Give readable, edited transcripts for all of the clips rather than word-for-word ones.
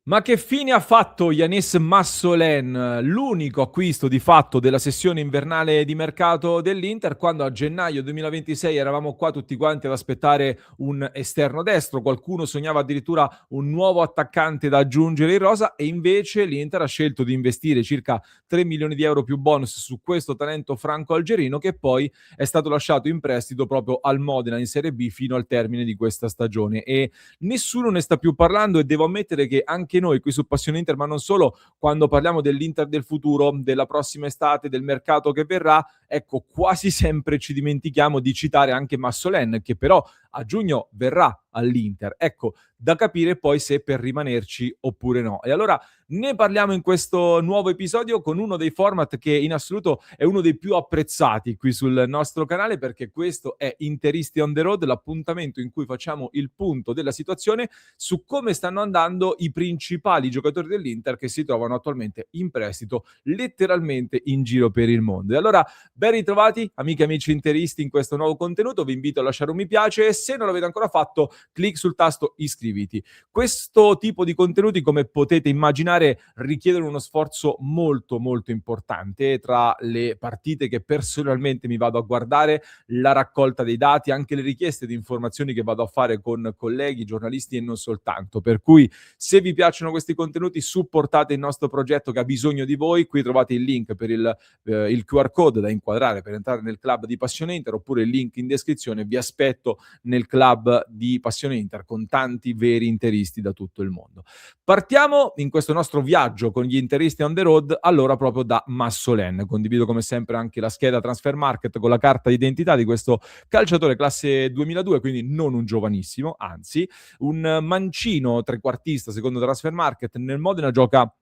Ma che fine ha fatto Yanis Massolen, l'unico acquisto di fatto della sessione invernale di mercato dell'Inter, quando a gennaio 2026 eravamo qua tutti quanti ad aspettare un esterno destro, qualcuno sognava addirittura un nuovo attaccante da aggiungere in rosa e invece l'Inter ha scelto di investire circa 3 milioni di euro più bonus su questo talento franco-algerino che poi è stato lasciato in prestito proprio al Modena in Serie B fino al termine di questa stagione e nessuno ne sta più parlando e devo ammettere che anche noi qui su Passione Inter, ma non solo, quando parliamo dell'Inter del futuro, della prossima estate, del mercato che verrà, ecco, quasi sempre ci dimentichiamo di citare anche Massolen, che però a giugno verrà all'Inter. Ecco, da capire poi se per rimanerci oppure no. E allora ne parliamo in questo nuovo episodio con uno dei format che in assoluto è uno dei più apprezzati qui sul nostro canale, perché questo è Interisti on the Road, l'appuntamento in cui facciamo il punto della situazione su come stanno andando i principali giocatori dell'Inter che si trovano attualmente in prestito letteralmente in giro per il mondo. E allora ben ritrovati amiche e amici interisti in questo nuovo contenuto, vi invito a lasciare un mi piace e se non l'avete ancora fatto clic sul tasto iscriviti. Questo tipo di contenuti, come potete immaginare, richiedono uno sforzo molto molto importante tra le partite che personalmente mi vado a guardare, la raccolta dei dati, anche le richieste di informazioni che vado a fare con colleghi, giornalisti e non soltanto. Per cui se vi piacciono questi contenuti supportate il nostro progetto che ha bisogno di voi, qui trovate il link per il QR code da inquadrare per entrare nel club di Passione Inter oppure il link in descrizione, vi aspetto nel club di Passione Inter con tanti veri interisti da tutto il mondo. Partiamo in questo nostro viaggio con gli interisti on the road, allora proprio da Massolen. Condivido come sempre anche la scheda Transfer Market con la carta d'identità di questo calciatore classe 2002, quindi non un giovanissimo, anzi un mancino trequartista secondo Transfer Market. Nel Modena gioca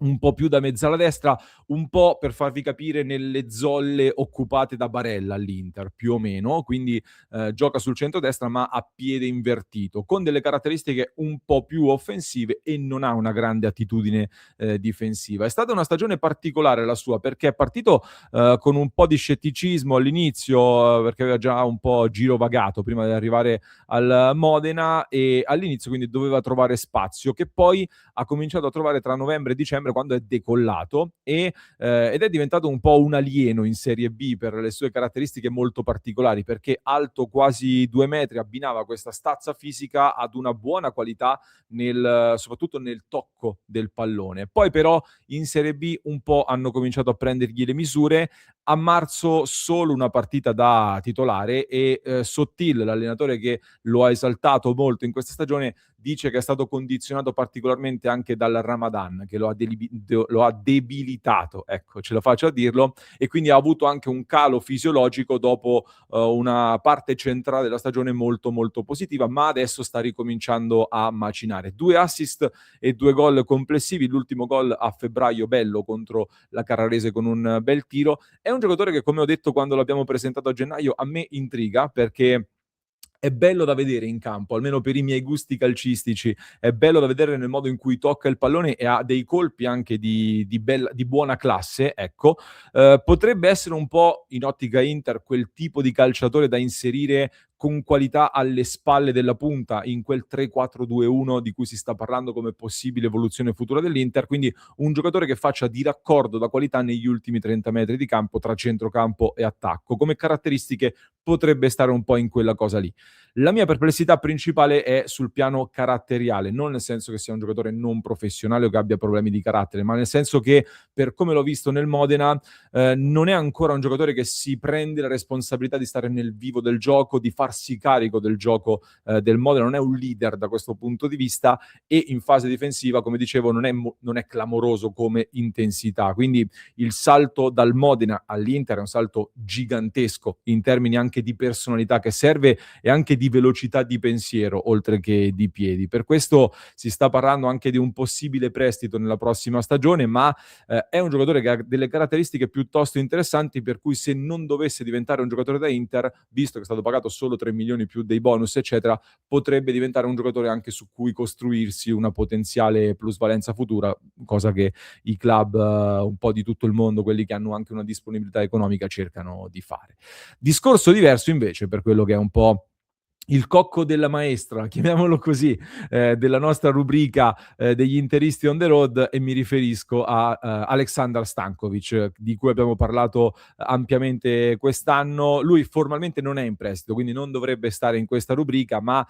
un po' più da mezzala destra, un po' per farvi capire nelle zolle occupate da Barella all'Inter, più o meno, quindi gioca sul centro-destra ma a piede invertito, con delle caratteristiche un po' più offensive e non ha una grande attitudine difensiva. È stata una stagione particolare la sua, perché è partito con un po' di scetticismo all'inizio, perché aveva già un po' girovagato prima di arrivare al Modena e all'inizio quindi doveva trovare spazio, che poi ha cominciato a trovare tra novembre e dicembre quando è decollato ed è diventato un po' un alieno in Serie B per le sue caratteristiche molto particolari, perché alto quasi 2 metri abbinava questa stazza fisica ad una buona qualità soprattutto nel tocco del pallone. Poi però in Serie B un po' hanno cominciato a prendergli le misure. A marzo solo una partita da titolare e Sottil, l'allenatore che lo ha esaltato molto in questa stagione, dice che è stato condizionato particolarmente anche dal Ramadan, che lo ha debilitato, ecco, ce la faccio a dirlo, e quindi ha avuto anche un calo fisiologico dopo una parte centrale della stagione molto molto positiva, ma adesso sta ricominciando a macinare. 2 assist e 2 gol complessivi, l'ultimo gol a febbraio bello contro la Carrarese con un bel tiro. È un giocatore che, come ho detto quando l'abbiamo presentato a gennaio, a me intriga perché è bello da vedere in campo, almeno per i miei gusti calcistici, è bello da vedere nel modo in cui tocca il pallone e ha dei colpi anche di buona classe, ecco. Potrebbe essere un po' in ottica Inter quel tipo di calciatore da inserire con qualità alle spalle della punta in quel 3-4-2-1 di cui si sta parlando come possibile evoluzione futura dell'Inter, quindi un giocatore che faccia di raccordo da qualità negli ultimi 30 metri di campo tra centrocampo e attacco. Come caratteristiche potrebbe stare un po' in quella cosa lì. La mia perplessità principale è sul piano caratteriale, non nel senso che sia un giocatore non professionale o che abbia problemi di carattere, ma nel senso che, per come l'ho visto nel Modena, non è ancora un giocatore che si prende la responsabilità di stare nel vivo del gioco, di farsi carico del gioco del Modena, non è un leader da questo punto di vista e in fase difensiva, come dicevo, non è clamoroso come intensità. Quindi il salto dal Modena all'Inter è un salto gigantesco in termini anche di personalità che serve e anche di velocità di pensiero, oltre che di piedi. Per questo si sta parlando anche di un possibile prestito nella prossima stagione, ma è un giocatore che ha delle caratteristiche piuttosto interessanti, per cui se non dovesse diventare un giocatore da Inter, visto che è stato pagato solo 3 milioni più dei bonus, eccetera, potrebbe diventare un giocatore anche su cui costruirsi una potenziale plusvalenza futura, cosa che i club un po' di tutto il mondo, quelli che hanno anche una disponibilità economica, cercano di fare. Discorso diverso invece per quello che è un po' il cocco della maestra, chiamiamolo così, della nostra rubrica, degli interisti on the road, e mi riferisco a, Aleksandar Stankovic, di cui abbiamo parlato ampiamente quest'anno. Lui formalmente non è in prestito, quindi non dovrebbe stare in questa rubrica, ma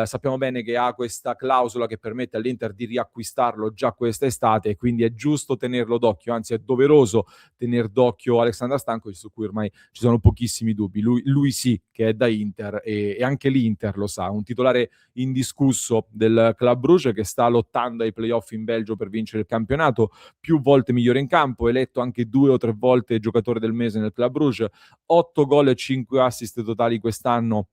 sappiamo bene che ha questa clausola che permette all'Inter di riacquistarlo già quest'estate, e quindi è giusto tenerlo d'occhio, anzi è doveroso tener d'occhio Aleksandar Stankovic, su cui ormai ci sono pochissimi dubbi. Lui sì che è da Inter, e anche l'Inter lo sa, un titolare indiscusso del Club Brugge, che sta lottando ai playoff in Belgio per vincere il campionato, più volte migliore in campo, eletto anche 2 o 3 volte giocatore del mese nel Club Brugge, 8 gol e 5 assist totali quest'anno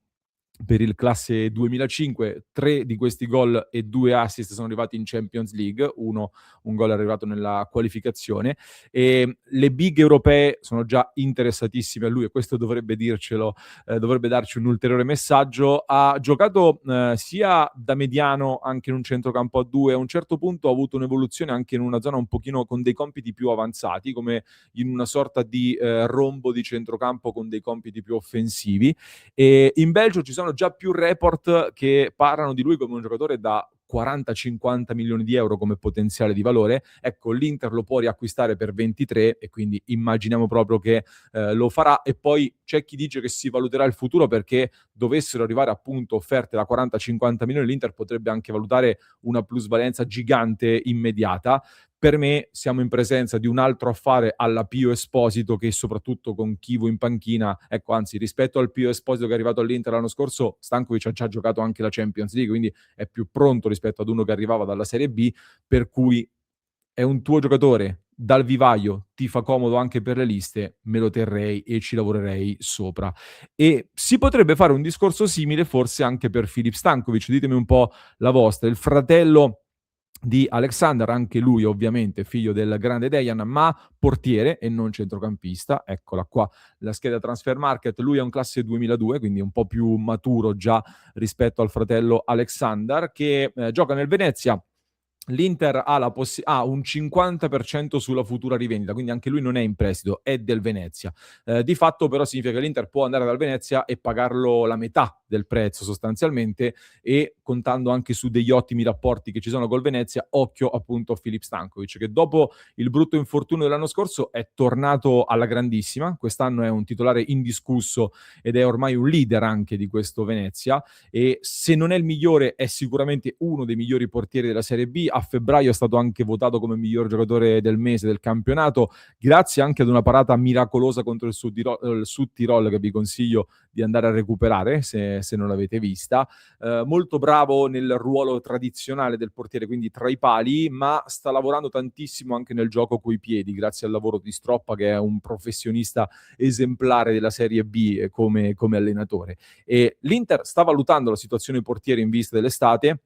per il classe 2005. 3 di questi gol e 2 assist sono arrivati in Champions League, un gol è arrivato nella qualificazione, e le big europee sono già interessatissime a lui, e questo dovrebbe dircelo, dovrebbe darci un ulteriore messaggio. Ha giocato sia da mediano anche in un centrocampo a 2, a un certo punto ha avuto un'evoluzione anche in una zona un pochino con dei compiti più avanzati, come in una sorta di rombo di centrocampo con dei compiti più offensivi, e in Belgio ci sono già più report che parlano di lui come un giocatore da 40-50 milioni di euro come potenziale di valore. Ecco, l'Inter lo può riacquistare per 23, e quindi immaginiamo proprio che lo farà. E poi c'è chi dice che si valuterà il futuro, perché dovessero arrivare appunto offerte da 40-50 milioni, l'Inter potrebbe anche valutare una plusvalenza gigante immediata. Per me siamo in presenza di un altro affare alla Pio Esposito, che soprattutto con Chivu in panchina, ecco, anzi, rispetto al Pio Esposito che è arrivato all'Inter l'anno scorso, Stankovic ha già giocato anche la Champions League, quindi è più pronto rispetto ad uno che arrivava dalla Serie B, per cui è un tuo giocatore dal vivaio, ti fa comodo anche per le liste, me lo terrei e ci lavorerei sopra. E si potrebbe fare un discorso simile forse anche per Filip Stankovic, ditemi un po' la vostra. Il fratello di Alexander, anche lui ovviamente figlio del grande Dejan, ma portiere e non centrocampista. Eccola qua la scheda Transfer Market. Lui è un classe 2002, quindi un po' più maturo già rispetto al fratello Alexander, che gioca nel Venezia. L'Inter ha un 50% sulla futura rivendita, quindi anche lui non è in prestito, è del Venezia. Di fatto però significa che l'Inter può andare dal Venezia e pagarlo la metà del prezzo sostanzialmente, e contando anche su degli ottimi rapporti che ci sono col Venezia, occhio appunto a Filip Stankovic, che dopo il brutto infortunio dell'anno scorso è tornato alla grandissima. Quest'anno è un titolare indiscusso ed è ormai un leader anche di questo Venezia, e se non è il migliore è sicuramente uno dei migliori portieri della Serie B. A febbraio è stato anche votato come miglior giocatore del mese del campionato, grazie anche ad una parata miracolosa contro il Sud Tirol, che vi consiglio di andare a recuperare se non l'avete vista. Molto bravo nel ruolo tradizionale del portiere, quindi tra i pali, ma sta lavorando tantissimo anche nel gioco coi piedi, grazie al lavoro di Stroppa, che è un professionista esemplare della Serie B come allenatore. E l'Inter sta valutando la situazione portiere in vista dell'estate.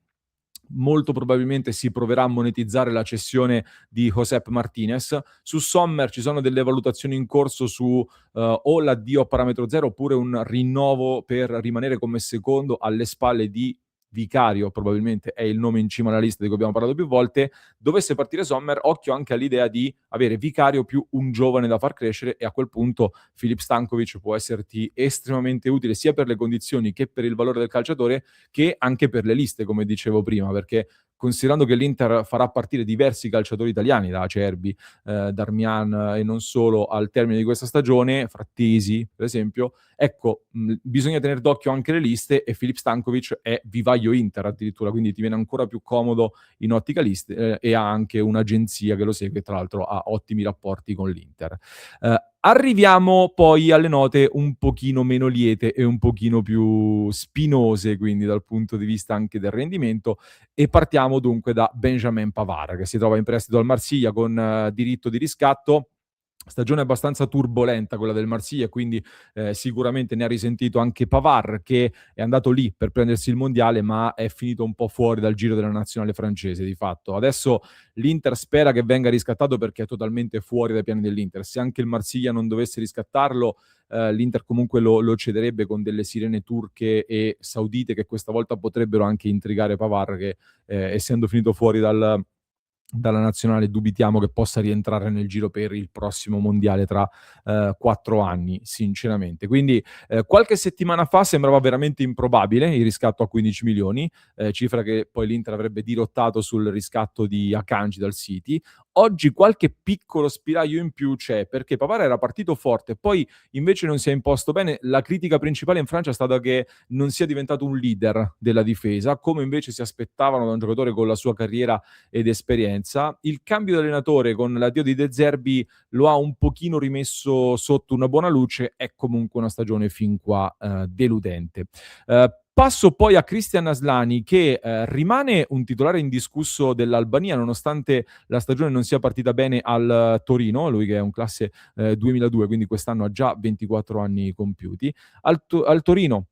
Molto probabilmente si proverà a monetizzare la cessione di Josep Martinez. Su Sommer ci sono delle valutazioni in corso su o l'addio a parametro zero, oppure un rinnovo per rimanere come secondo alle spalle di Vicario, probabilmente è il nome in cima alla lista di cui abbiamo parlato più volte. Dovesse partire Sommer, occhio anche all'idea di avere Vicario più un giovane da far crescere, e a quel punto Filip Stankovic può esserti estremamente utile sia per le condizioni che per il valore del calciatore, che anche per le liste, come dicevo prima, perché considerando che l'Inter farà partire diversi calciatori italiani, da Acerbi, Darmian e non solo, al termine di questa stagione, Frattesi per esempio, ecco, bisogna tenere d'occhio anche le liste, e Filip Stankovic è vivaio Inter addirittura, quindi ti viene ancora più comodo in ottica liste, e ha anche un'agenzia che lo segue, tra l'altro ha ottimi rapporti con l'Inter. Arriviamo poi alle note un pochino meno liete e un pochino più spinose, quindi dal punto di vista anche del rendimento, e partiamo dunque da Benjamin Pavard, che si trova in prestito al Marsiglia con diritto di riscatto. Stagione abbastanza turbolenta quella del Marsiglia, quindi sicuramente ne ha risentito anche Pavard, che è andato lì per prendersi il mondiale, ma è finito un po' fuori dal giro della nazionale francese di fatto. Adesso l'Inter spera che venga riscattato, perché è totalmente fuori dai piani dell'Inter. Se anche il Marsiglia non dovesse riscattarlo, l'Inter comunque lo cederebbe con delle sirene turche e saudite, che questa volta potrebbero anche intrigare Pavard, che essendo finito fuori dalla nazionale dubitiamo che possa rientrare nel giro per il prossimo mondiale tra 4 anni, sinceramente. Quindi qualche settimana fa sembrava veramente improbabile il riscatto a 15 milioni, cifra che poi l'Inter avrebbe dirottato sul riscatto di Akanji dal City. Oggi qualche piccolo spiraglio in più c'è, perché Pavard era partito forte, poi invece non si è imposto bene. La critica principale in Francia è stata che non sia diventato un leader della difesa, come invece si aspettavano da un giocatore con la sua carriera ed esperienza. Il cambio di allenatore con l'addio di De Zerbi lo ha un pochino rimesso sotto una buona luce, è comunque una stagione fin qua deludente. Passo poi a Christian Aslani che rimane un titolare indiscusso dell'Albania nonostante la stagione non sia partita bene al Torino, lui che è un classe 2002, quindi quest'anno ha già 24 anni compiuti. Al Torino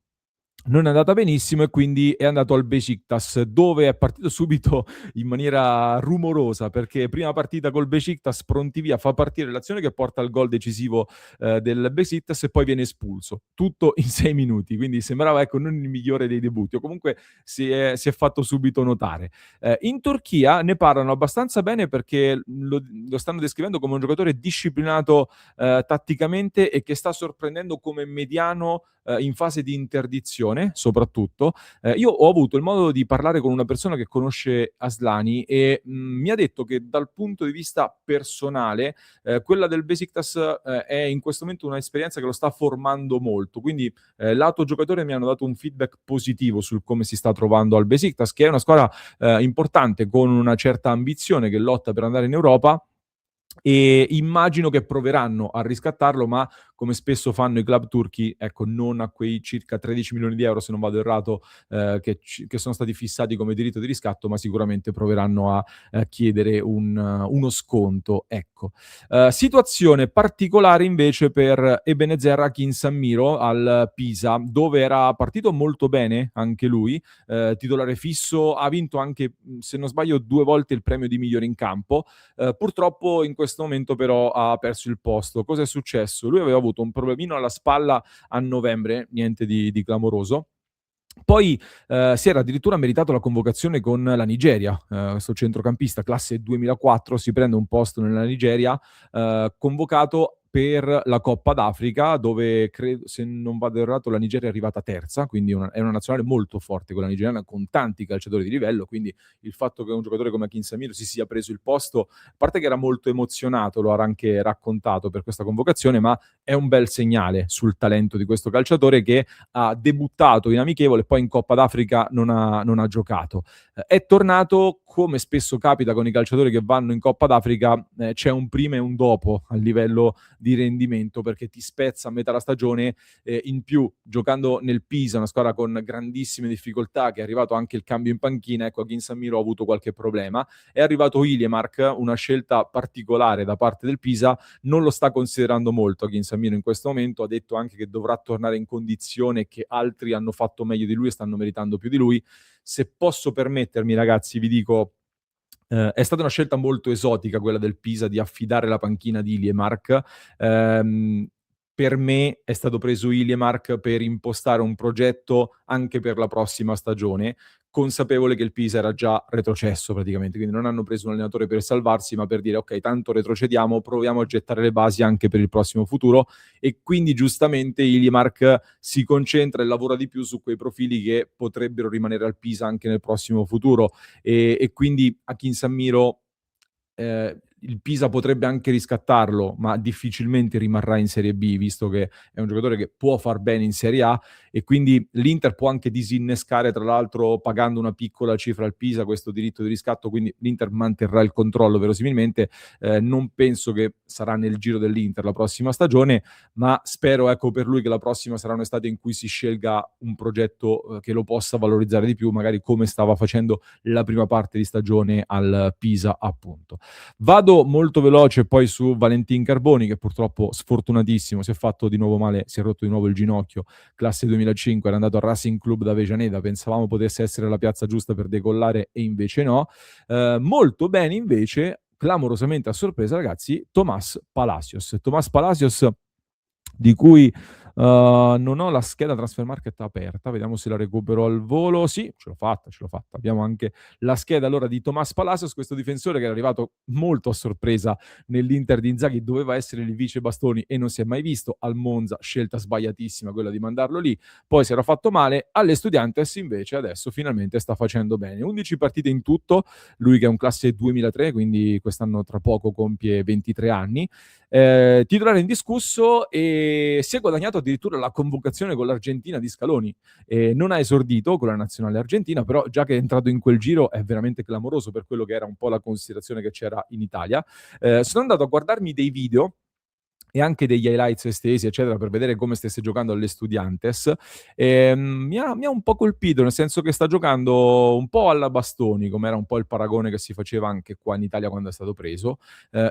non è andata benissimo e quindi è andato al Besiktas, dove è partito subito in maniera rumorosa, perché prima partita col Besiktas, pronti via, fa partire l'azione che porta al gol decisivo del Besiktas e poi viene espulso. Tutto in 6 minuti, quindi sembrava ecco non il migliore dei debutti, o comunque si è fatto subito notare. In Turchia ne parlano abbastanza bene perché lo stanno descrivendo come un giocatore disciplinato tatticamente e che sta sorprendendo come mediano in fase di interdizione soprattutto. Io ho avuto il modo di parlare con una persona che conosce Aslani e mi ha detto che dal punto di vista personale quella del Besiktas è in questo momento un'esperienza che lo sta formando molto, quindi lato giocatore mi hanno dato un feedback positivo sul come si sta trovando al Besiktas, che è una squadra importante con una certa ambizione che lotta per andare in Europa e immagino che proveranno a riscattarlo, ma come spesso fanno i club turchi, ecco, non a quei circa 13 milioni di euro, se non vado errato, che sono stati fissati come diritto di riscatto, ma sicuramente proveranno a chiedere uno sconto. Ecco. Situazione particolare invece per Ebenezer Akinsanmiro al Pisa, dove era partito molto bene anche lui, titolare fisso, ha vinto anche, se non sbaglio, 2 volte il premio di migliore in campo. Purtroppo in questo momento però ha perso il posto. Cosa è successo? Lui aveva avuto un problemino alla spalla a novembre, niente di clamoroso. Poi si era addirittura meritato la convocazione con la Nigeria. Questo centrocampista, classe 2004, si prende un posto nella Nigeria, convocato per la Coppa d'Africa, dove credo, se non vado errato, la Nigeria è arrivata terza, quindi è una nazionale molto forte quella nigeriana, con tanti calciatori di livello, quindi il fatto che un giocatore come Akin Samir si sia preso il posto, a parte che era molto emozionato, lo ha anche raccontato per questa convocazione, ma è un bel segnale sul talento di questo calciatore che ha debuttato in amichevole e poi in Coppa d'Africa non ha giocato. È tornato, come spesso capita con i calciatori che vanno in Coppa d'Africa, c'è un prima e un dopo a livello di rendimento, perché ti spezza a metà la stagione, in più giocando nel Pisa, una squadra con grandissime difficoltà, che è arrivato anche il cambio in panchina, ecco, a Ginsamiro ha avuto qualche problema. È arrivato Iliemark, una scelta particolare da parte del Pisa, non lo sta considerando molto a Ginsamiro in questo momento, ha detto anche che dovrà tornare in condizione, che altri hanno fatto meglio di lui e stanno meritando più di lui. Se posso permettermi, ragazzi, vi dico, è stata una scelta molto esotica quella del Pisa di affidare la panchina di Iliemark. Per me è stato preso Iliemark per impostare un progetto anche per la prossima stagione, consapevole che il Pisa era già retrocesso praticamente, quindi non hanno preso un allenatore per salvarsi, ma per dire ok, tanto retrocediamo, proviamo a gettare le basi anche per il prossimo futuro, e quindi giustamente Iliemark si concentra e lavora di più su quei profili che potrebbero rimanere al Pisa anche nel prossimo futuro, e quindi Akinsanmiro il Pisa potrebbe anche riscattarlo, ma difficilmente rimarrà in Serie B, visto che è un giocatore che può far bene in Serie A, e quindi l'Inter può anche disinnescare, tra l'altro pagando una piccola cifra al Pisa, questo diritto di riscatto, quindi l'Inter manterrà il controllo verosimilmente. Non penso che sarà nel giro dell'Inter la prossima stagione, ma spero, ecco, per lui che la prossima sarà un'estate in cui si scelga un progetto che lo possa valorizzare di più, magari come stava facendo la prima parte di stagione al Pisa, appunto. Vado molto veloce poi su Valentin Carboni, che purtroppo sfortunatissimo si è fatto di nuovo male, si è rotto di nuovo il ginocchio, classe 2005, era andato al Racing Club da Avellaneda, pensavamo potesse essere la piazza giusta per decollare e invece no. Molto bene invece, clamorosamente a sorpresa ragazzi, Tomás Palacios, di cui Non ho la scheda transfer market aperta, vediamo se la recupero al volo. Sì, ce l'ho fatta, ce l'ho fatta. Abbiamo anche la scheda allora di Tomás Palacios, questo difensore che era arrivato molto a sorpresa nell'Inter di Inzaghi, doveva essere il vice Bastoni e non si è mai visto. Al Monza, scelta sbagliatissima quella di mandarlo lì, poi si era fatto male. Alle Estudiantes invece adesso finalmente sta facendo bene. 11 partite in tutto, lui che è un classe 2003, quindi quest'anno tra poco compie 23 anni. Titolare indiscusso e si è guadagnato addirittura la convocazione con l'Argentina di Scaloni. Non ha esordito con la nazionale argentina, però già che è entrato in quel giro è veramente clamoroso per quello che era un po' la considerazione che c'era in Italia. Sono andato a guardarmi dei video e anche degli highlights estesi, eccetera, per vedere come stesse giocando alle Estudiantes. Mi ha un po' colpito, nel senso che sta giocando un po' alla Bastoni, come era un po' il paragone che si faceva anche qua in Italia quando è stato preso,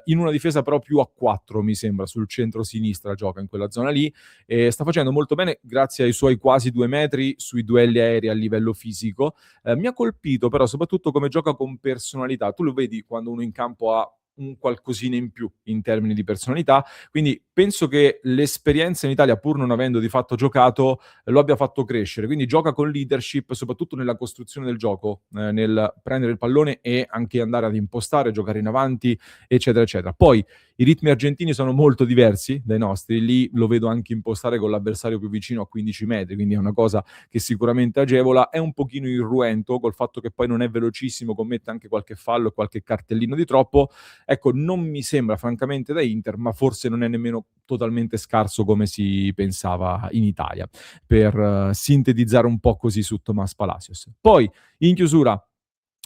in una difesa però più a 4, mi sembra, sul centro-sinistra gioca in quella zona lì, e sta facendo molto bene grazie ai suoi quasi 2 metri sui duelli aerei a livello fisico. Mi ha colpito però soprattutto come gioca con personalità. Tu lo vedi quando uno in campo ha un qualcosina in più in termini di personalità, quindi penso che l'esperienza in Italia, pur non avendo di fatto giocato, lo abbia fatto crescere. Quindi gioca con leadership, soprattutto nella costruzione del gioco, nel prendere il pallone e anche andare ad impostare, giocare in avanti, eccetera, eccetera. Poi i ritmi argentini sono molto diversi dai nostri, lì lo vedo anche impostare con l'avversario più vicino a 15 metri, quindi è una cosa che sicuramente agevola. È un pochino irruento col fatto che poi non è velocissimo, commette anche qualche fallo e qualche cartellino di troppo. Ecco, non mi sembra francamente da Inter, ma forse non è nemmeno totalmente scarso come si pensava in Italia, per sintetizzare un po' così su Tomás Palacios. Poi, in chiusura,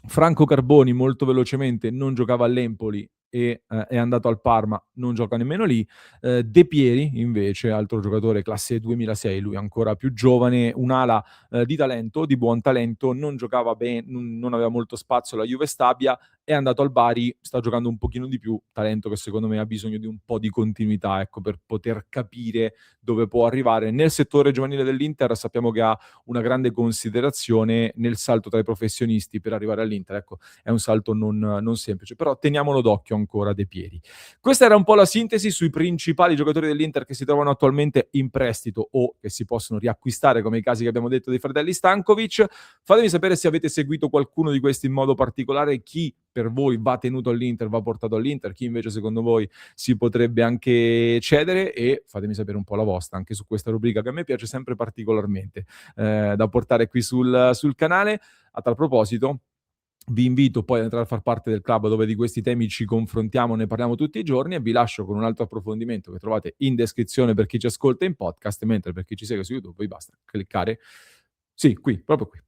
Franco Carboni molto velocemente non giocava all'Empoli e è andato al Parma, non gioca nemmeno lì. De Pieri invece, altro giocatore classe 2006, lui ancora più giovane, un'ala di talento, di buon talento, non giocava non aveva molto spazio alla Juve Stabia, è andato al Bari, sta giocando un pochino di più, talento che secondo me ha bisogno di un po' di continuità, ecco, per poter capire dove può arrivare. Nel settore giovanile dell'Inter sappiamo che ha una grande considerazione nel salto tra i professionisti per arrivare all'Inter. Ecco, è un salto non semplice, però teniamolo d'occhio ancora De Pieri. Questa era un po' la sintesi sui principali giocatori dell'Inter che si trovano attualmente in prestito o che si possono riacquistare, come i casi che abbiamo detto dei fratelli Stankovic. Fatemi sapere se avete seguito qualcuno di questi in modo particolare, chi per voi va tenuto all'Inter, va portato all'Inter, chi invece secondo voi si potrebbe anche cedere, e fatemi sapere un po' la vostra anche su questa rubrica che a me piace sempre particolarmente da portare qui sul canale. A tal proposito vi invito poi ad entrare a far parte del club dove di questi temi ci confrontiamo, ne parliamo tutti i giorni, e vi lascio con un altro approfondimento che trovate in descrizione per chi ci ascolta in podcast, mentre per chi ci segue su YouTube vi basta cliccare, sì, qui, proprio qui.